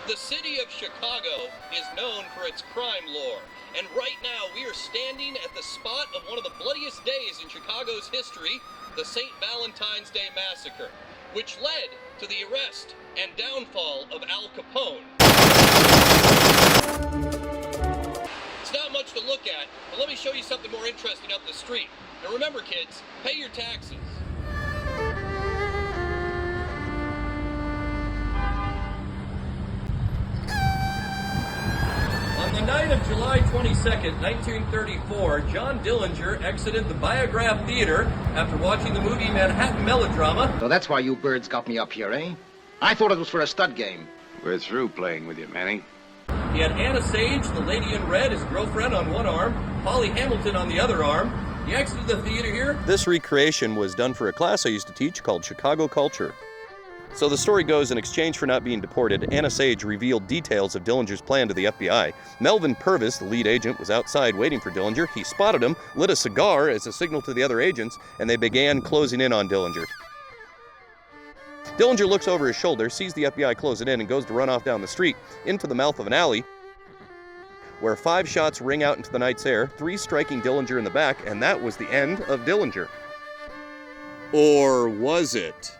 The city of Chicago is known for its crime lore, and right now we are standing at the spot of one of the bloodiest days in Chicago's history, the St. Valentine's Day massacre, which led to the arrest and downfall of Al Capone. It's not much to look at, but let me show you something more interesting up the street. And remember, kids, pay your taxes. On the night of July 22nd, 1934, John Dillinger exited the Biograph Theater after watching the movie Manhattan Melodrama. So that's why you birds got me up here, eh? I thought it was for a stud game. We're through playing with you, Manny. He had Anna Sage, the lady in red, his girlfriend, on one arm, Polly Hamilton on the other arm. He exited the theater here. This recreation was done for a class I used to teach called Chicago Culture. So the story goes, in exchange for not being deported, Anna Sage revealed details of Dillinger's plan to the FBI. Melvin Purvis, the lead agent, was outside waiting for Dillinger. He spotted him, lit a cigar as a signal to the other agents, and they began closing in on Dillinger. Dillinger looks over his shoulder, sees the FBI closing in, and goes to run off down the street into the mouth of an alley, where 5 shots ring out into the night's air, 3 striking Dillinger in the back, and that was the end of Dillinger. Or was it?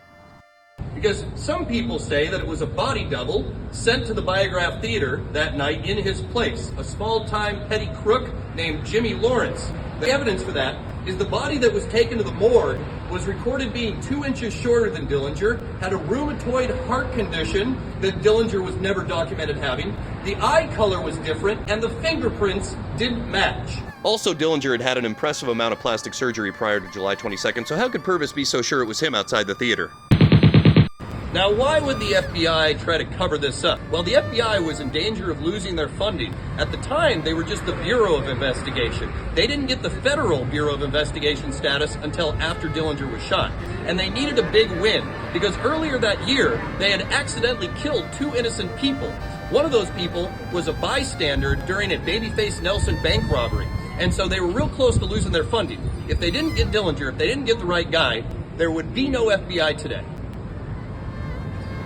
Because some people say that it was a body double sent to the Biograph Theater that night in his place, a small-time petty crook named Jimmy Lawrence. The evidence for that is the body that was taken to the morgue was recorded being 2 inches shorter than Dillinger, had a rheumatoid heart condition that Dillinger was never documented having, the eye color was different, and the fingerprints didn't match. Also, Dillinger had had an impressive amount of plastic surgery prior to July 22nd, so how could Purvis be so sure it was him outside the theater? Now, why would the FBI try to cover this up? Well, the FBI was in danger of losing their funding. At the time, they were just the Bureau of Investigation. They didn't get the Federal Bureau of Investigation status until after Dillinger was shot. And they needed a big win, because earlier that year, they had accidentally killed 2 innocent people. One of those people was a bystander during a Babyface Nelson bank robbery. And so they were real close to losing their funding. If they didn't get Dillinger, if they didn't get the right guy, there would be no FBI today.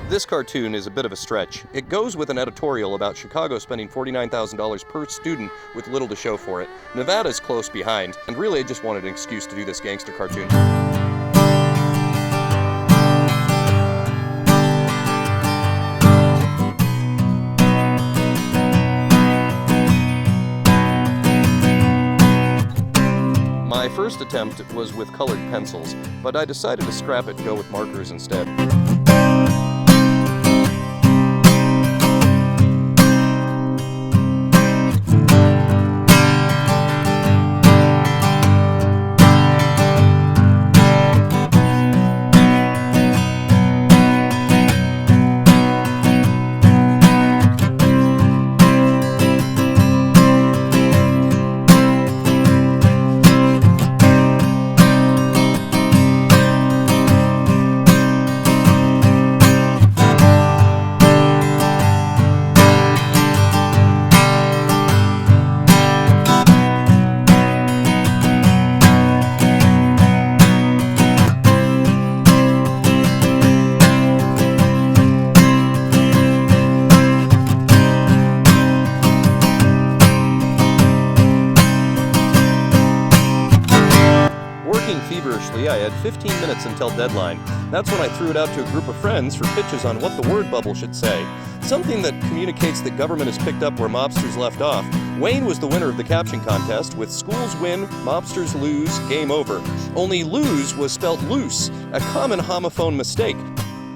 This cartoon is a bit of a stretch. It goes with an editorial about Chicago spending $49,000 per student with little to show for it. Nevada's close behind, and really I just wanted an excuse to do this gangster cartoon. My first attempt was with colored pencils, but I decided to scrap it and go with markers instead. Feverishly, I had 15 minutes until deadline. That's when I threw it out to a group of friends for pitches on what the word bubble should say. Something that communicates that government has picked up where mobsters left off. Wayne was the winner of the caption contest with schools win, mobsters lose, game over. Only lose was spelt loose, a common homophone mistake.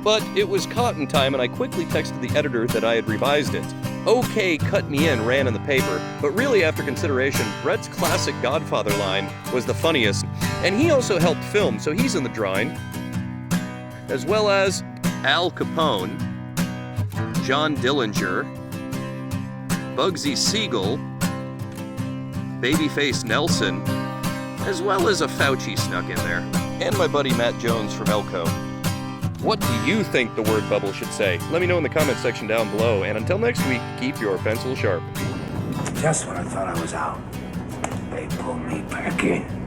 But it was caught in time, and I quickly texted the editor that I had revised it. "Okay, cut me in" ran in the paper, but really after consideration, Brett's classic Godfather line was the funniest, and he also helped film, so he's in the drawing, as well as Al Capone, John Dillinger, Bugsy Siegel, Babyface Nelson, as well as a Fauci snuck in there, and my buddy Matt Jones from Elko. What do you think the word bubble should say? Let me know in the comment section down below, and until next week, keep your pencil sharp. Just when I thought I was out, they pulled me back in.